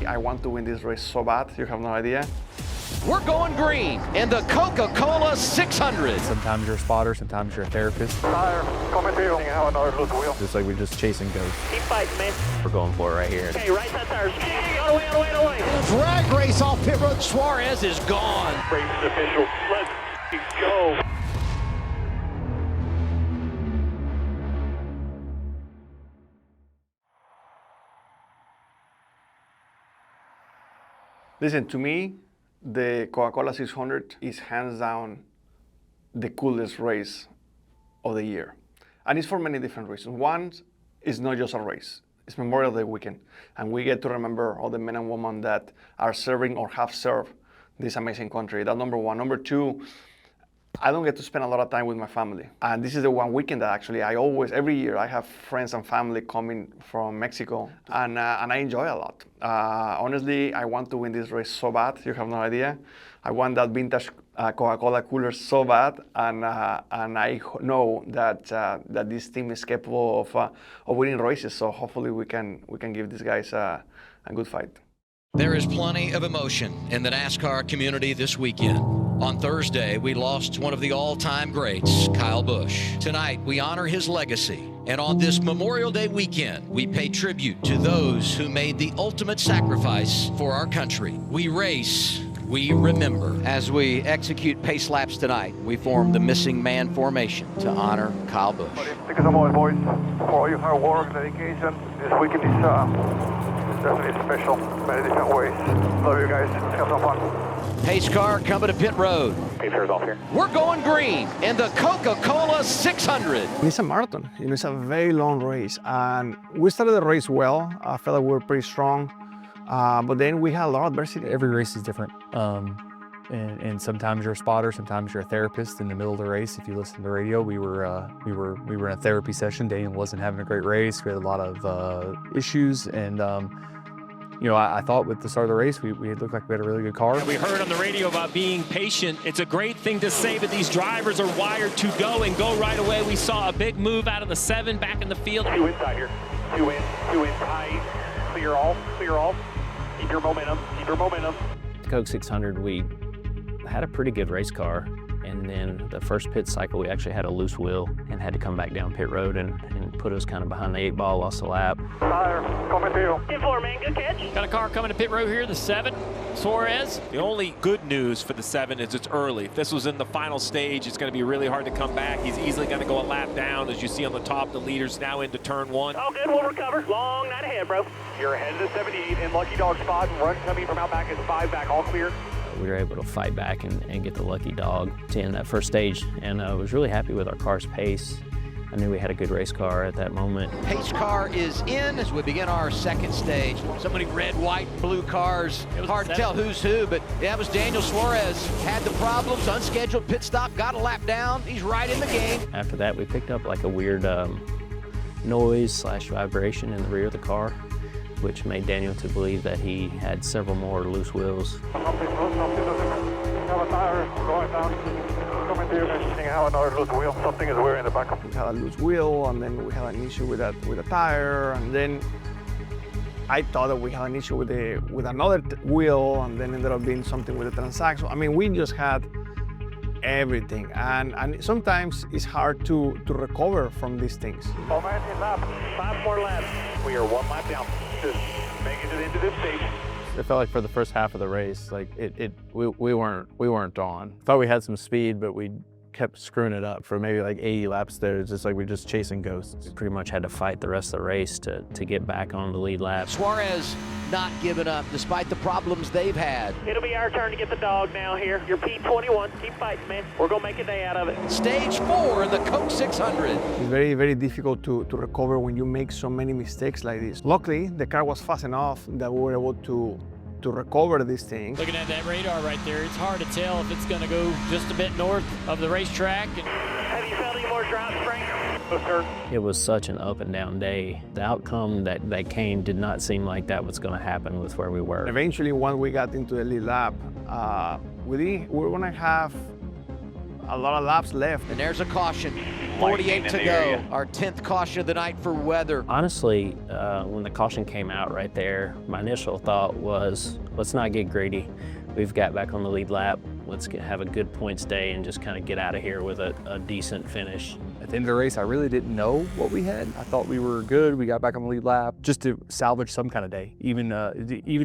I want to win this race so bad, you have no idea. We're going green in the Coca-Cola 600. Sometimes you're a spotter, sometimes you're a therapist. Tire, coming to you. Have another loose wheel. Just like we're just chasing ghosts. Keep fighting, man. We're going for it right here. Okay, right side tires. All the way, all the way, all the way. Drag race off pit road. Suarez is gone. Race is official. Let's go. Listen, to me, the Coca-Cola 600 is hands down the coolest race of the year. And it's for many different reasons. One, it's not just a race, it's Memorial Day weekend. And we get to remember all the men and women that are serving or have served this amazing country. That's number one. Number two, I don't get to spend a lot of time with my family. And this is the one weekend that actually every year, I have friends and family coming from Mexico, and I enjoy a lot. Honestly, I want to win this race so bad, you have no idea. I want that vintage Coca-Cola cooler so bad, and I know that this team is capable of winning races, so hopefully we can give these guys a good fight. There is plenty of emotion in the NASCAR community this weekend. On Thursday, we lost one of the all-time greats, Kyle Busch. Tonight, we honor his legacy. And on this Memorial Day weekend, we pay tribute to those who made the ultimate sacrifice for our country. We race, we remember. As we execute pace laps tonight, we form the missing man formation to honor Kyle Busch. Thank you so much, boys, for all your hard work, dedication. This weekend is definitely special, many different ways. Love you guys. Let's have some fun. Pace car coming to pit road. Pace car's off here. We're going green in the Coca-Cola 600. It's a marathon, it's a very long race. And we started the race well. I felt like we were pretty strong. But then we had a lot of adversity. Every race is different. And sometimes you're a spotter, sometimes you're a therapist in the middle of the race. If you listen to the radio, we were in a therapy session. Daniel wasn't having a great race. We had a lot of issues, and I thought with the start of the race, we looked like we had a really good car. We heard on the radio about being patient. It's a great thing to say, but these drivers are wired to go and go right away. We saw a big move out of the 7 back in the field. 2 inside here. 2 in, tight. Clear off. Keep your momentum, The Coke 600, we had a pretty good race car, and then the first pit cycle we actually had a loose wheel and had to come back down pit road and put us kind of behind the 8 ball, lost a lap. Tire, coming to you. Get for man, good catch. Got a car coming to pit road here, the 7, Suarez. The only good news for the 7 is it's early. If this was in the final stage, it's going to be really hard to come back. He's easily going to go a lap down. As you see on the top, the leader's now into turn 1. All good, we'll recover. Long night ahead, bro. You're ahead of the 78 in Lucky Dog spot. Run coming from out back is 5 back, all clear. We were able to fight back and get the lucky dog to end that first stage, and I was really happy with our car's pace. I knew we had a good race car at that moment. Pace car is in as we begin our second stage. So many red, white, blue cars. It was hard to tell who's who, but that was Daniel Suarez. Had the problems, unscheduled pit stop, got a lap down. He's right in the game. After that, we picked up like a weird noise/vibration in the rear of the car, which made Daniel to believe that he had several more loose wheels. Something have a tire going down. Coming to you. Have another loose wheel. Something is wearing the back. We had a loose wheel, and then we had an issue with a tire, and then I thought that we had an issue with another wheel, and then ended up being something with the transaxle. I mean, we just had everything, and sometimes it's hard to recover from these things. Momentum lap. 5 more laps. We are 1 lap down. Just making it into this stage. It felt like for the first half of the race, like we weren't on. Thought we had some speed, but we kept screwing it up for maybe like 80 laps there. It's just like we're just chasing ghosts. We pretty much had to fight the rest of the race to get back on the lead lap. Suarez not giving up despite the problems they've had. It'll be our turn to get the dog now here. You're P21. Keep fighting, man. We're going to make a day out of it. Stage 4 in the Coke 600. It's very, very difficult to recover when you make so many mistakes like this. Luckily, the car was fast enough that we were able to recover these things. Looking at that radar right there, it's hard to tell if it's going to go just a bit north of the racetrack. Have you felt any more drop strength? No, sir. It was such an up and down day. The outcome that came did not seem like that was going to happen with where we were. Eventually, when we got into the lead lap, we're going to have a lot of laps left. And there's a caution. 48 to go. Our 10th caution of the night for weather. Honestly, when the caution came out right there, my initial thought was, let's not get greedy. We've got back on the lead lap. Let's have a good points day and just kind of get out of here with a decent finish. At the end of the race, I really didn't know what we had. I thought we were good. We got back on the lead lap just to salvage some kind of day. Even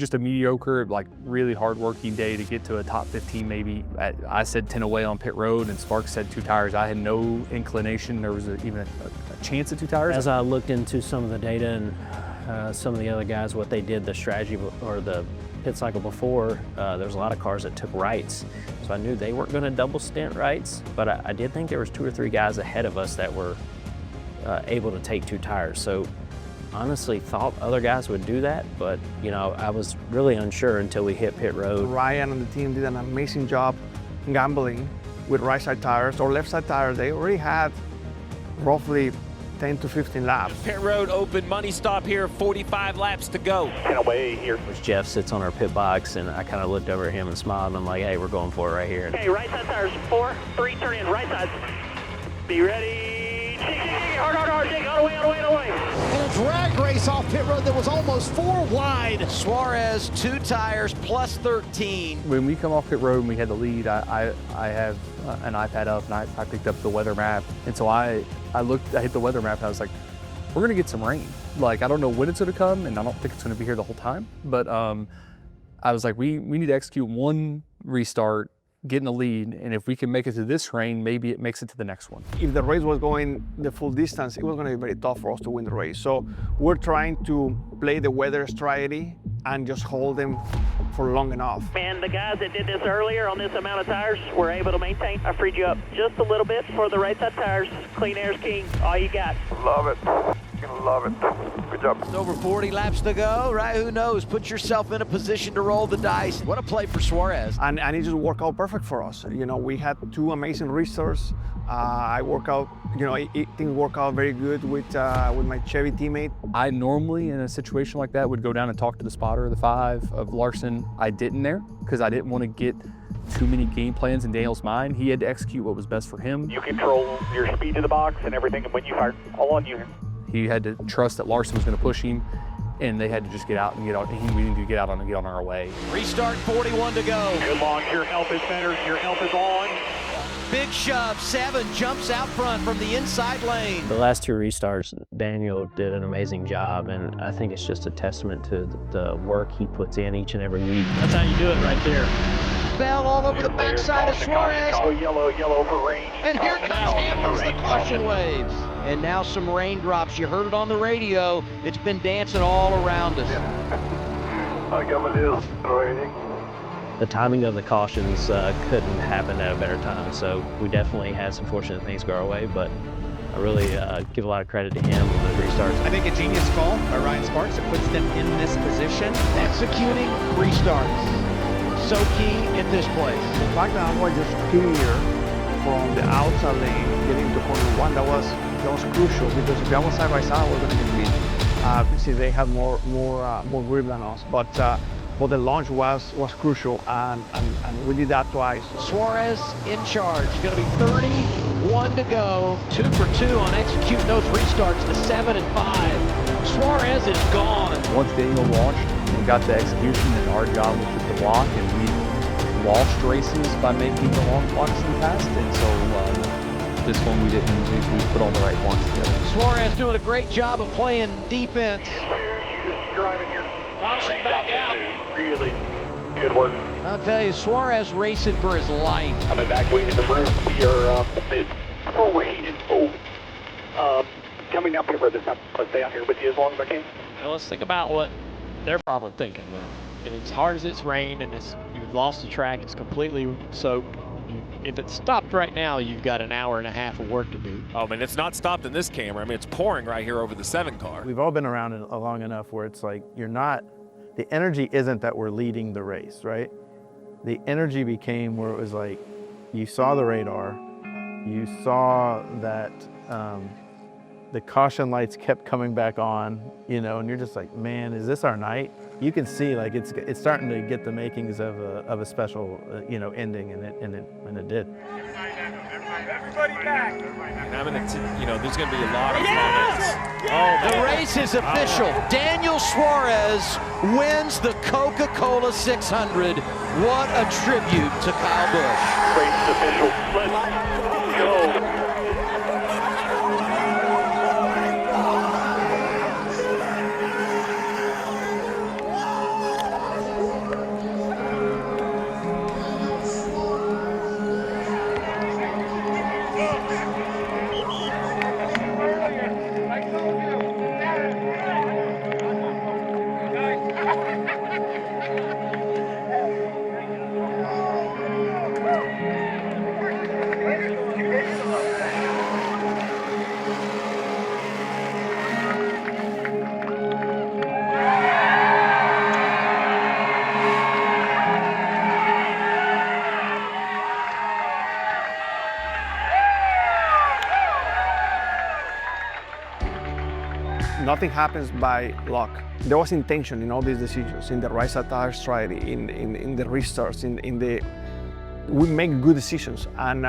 just a mediocre, like really hard-working day to get to a top 15 maybe. I said 10 away on pit road and Sparks said 2 tires. I had no inclination there was even a chance at 2 tires. As I looked into some of the data and some of the other guys, what they did, the strategy or the pit cycle before, there was a lot of cars that took rights. So I knew they weren't going to double stint rights, but I did think there was 2 or 3 guys ahead of us that were able to take 2 tires. So honestly thought other guys would do that, but you know, I was really unsure until we hit pit road. Ryan and the team did an amazing job gambling with right side tires or left side tires. They already had roughly 10 to 15 laps. Pit road open, money stop here, 45 laps to go. 10 away here. Jeff sits on our pit box and I kind of looked over at him and smiled and I'm like, hey, we're going for it right here. Okay, right side tires, 4, 3, turn in, right side. Be ready. Dig, hard, dig, all the way. And a drag race off pit road that was almost 4 wide. Suarez, 2 tires, plus 13. When we come off pit road and we had the lead, I have an iPad up and I picked up the weather map. And so I hit the weather map and I was like, we're gonna get some rain. Like, I don't know when it's gonna come and I don't think it's gonna be here the whole time. But I was like, we need to execute 1 restart, get in the lead, and if we can make it to this rain, maybe it makes it to the next one. If the race was going the full distance, it was going to be very tough for us to win the race. So we're trying to play the weather strategy and just hold them for long enough. And the guys that did this earlier on this amount of tires were able to maintain. I freed you up just a little bit for the right side tires. Clean air's king. All you got. Love it. Love it. Good job. It's over 40 laps to go, right? Who knows? Put yourself in a position to roll the dice. What a play for Suarez. And it just worked out perfect for us. You know, we had 2 amazing restarts. I work out, you know, things work out very good with my Chevy teammate. I normally, in a situation like that, would go down and talk to the spotter, the 5 of Larson. I didn't there because I didn't want to get too many game plans in Daniel's mind. He had to execute what was best for him. You control your speed to the box and everything, and when you fire, all on you. He had to trust that Larson was going to push him, and they had to just get out and get on. We needed to get out and get on our way. Restart, 41 to go. Good launch. Your health is better. Your health is on. Big shove, 7 jumps out front from the inside lane. The last 2 restarts, Daniel did an amazing job, and I think it's just a testament to the work he puts in each and every week. That's how you do it right there. Bell all over the backside of Suarez. Oh, yellow for rain. And here comes Hamilton's the caution waves. And now some raindrops. You heard it on the radio. It's been dancing all around us. I got it is raining. The timing of the cautions couldn't happen at a better time, so we definitely had some fortunate things go our way, but I really give a lot of credit to him on the restarts. I think a genius call by Ryan Sparks that puts them in this position. Executing restarts. So key in this place. The fact that I was just clear from the outside lane getting to corner 1, that was crucial because if I was side by side, I was going to get beat. See, they had more grip than us, but the launch was crucial, and we did that twice. Suarez in charge. Going to be 31 to go. 2 for 2 on executing those restarts to 7 and 5. Suarez is gone. Once Daniel launched, we got the execution, and our job was just to block, and we lost races by making the long blocks in the past, and so this one we didn't. We put all the right blocks together. Suarez doing a great job of playing defense. Driving here. Bouncing back out. Really good work. I'll tell you, Suarez racing for his life. Coming back, waiting the roof. We are waiting. Coming up here for this time. I'll stay out here with you as long as I can. Now let's think about what they're probably thinking. And as hard as it's rained and you've lost the track, it's completely soaked. If it stopped right now, you've got an hour and a half of work to do. Oh, man, it's not stopped in this camera. I mean, it's pouring right here over the 7 car. We've all been around it long enough where it's like the energy isn't that we're leading the race, right? The energy became where it was like, you saw the radar, you saw that the caution lights kept coming back on, you know, and you're just like, man, is this our night? You can see like it's starting to get the makings of a special, you know, ending, and it did. And I'm gonna, there's gonna be a lot of comments. Oh, The man. race is official. Daniel Suarez wins the Coca-Cola 600. What a tribute to Kyle Busch. Race official. Let's go. Nothing happens by luck. There was intention in all these decisions, in the right side tire strategy, in the restarts, we make good decisions, and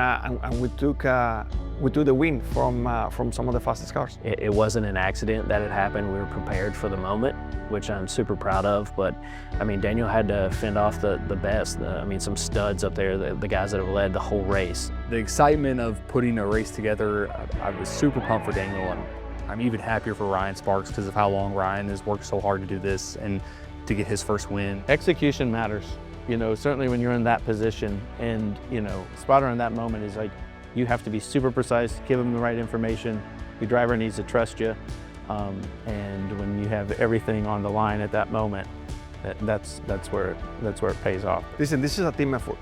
we took the win from some of the fastest cars. It wasn't an accident that it happened. We were prepared for the moment, which I'm super proud of. But I mean, Daniel had to fend off the best. Some studs up there, the guys that have led the whole race. The excitement of putting a race together, I was super pumped for Daniel, and I'm even happier for Ryan Sparks because of how long Ryan has worked so hard to do this and to get his first win. Execution matters. Certainly when you're in that position, and spotter in that moment is like, you have to be super precise, give them the right information. Your driver needs to trust you, and when you have everything on the line at that moment, that's where it pays off. Listen, this is a team effort,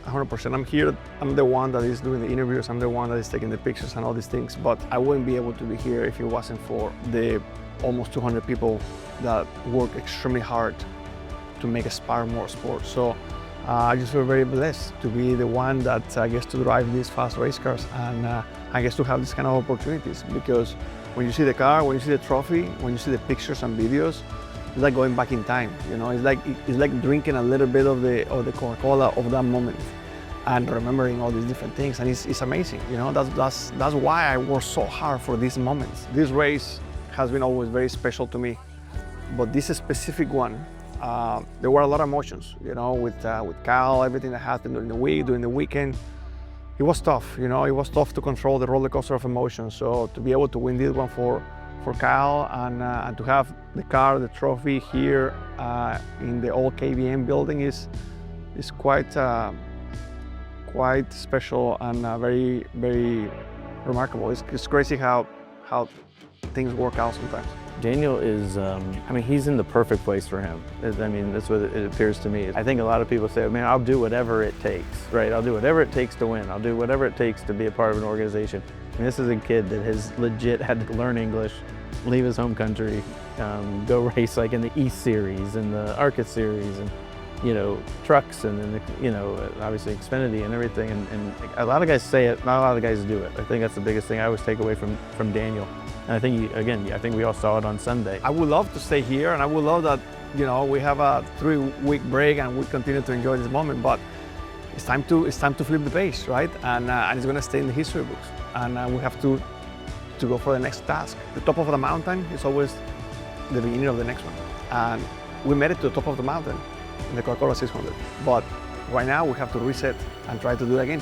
100%. I'm here, I'm the one that is doing the interviews, I'm the one that is taking the pictures and all these things, but I wouldn't be able to be here if it wasn't for the almost 200 people that work extremely hard to make Spire Motorsports. So I just feel very blessed to be the one that gets to drive these fast race cars, and I guess to have these kind of opportunities, because when you see the car, when you see the trophy, when you see the pictures and videos, it's like going back in time. It's like drinking a little bit of the Coca-Cola of that moment and remembering all these different things, and it's amazing. That's why I work so hard for these moments. This race has been always very special to me, but this specific one, there were a lot of emotions, with Kyle, everything that happened during the week, during the weekend. It was tough, it was tough to control the roller coaster of emotions. So to be able to win this one for Kyle, and to have the car, the trophy here in the old KBM building is quite special and very, very remarkable. It's crazy how things work out sometimes. Daniel is, he's in the perfect place for him. That's what it appears to me. I think a lot of people say, man, I'll do whatever it takes, right? I'll do whatever it takes to win. I'll do whatever it takes to be a part of an organization. This is a kid that has legit had to learn English, leave his home country, go race like in the East Series and the ARCA Series, and trucks, and then obviously Xfinity and everything. And a lot of guys say it, not a lot of guys do it. I think that's the biggest thing I always take away from Daniel. And I think, I think we all saw it on Sunday. I would love to stay here, and I would love that, we have a 3-week break and we continue to enjoy this moment, but it's time to flip the page, right? And it's going to stay in the history books, and we have to go for the next task. The top of the mountain is always the beginning of the next one, and we made it to the top of the mountain in the Coca-Cola 600, but right now we have to reset and try to do it again.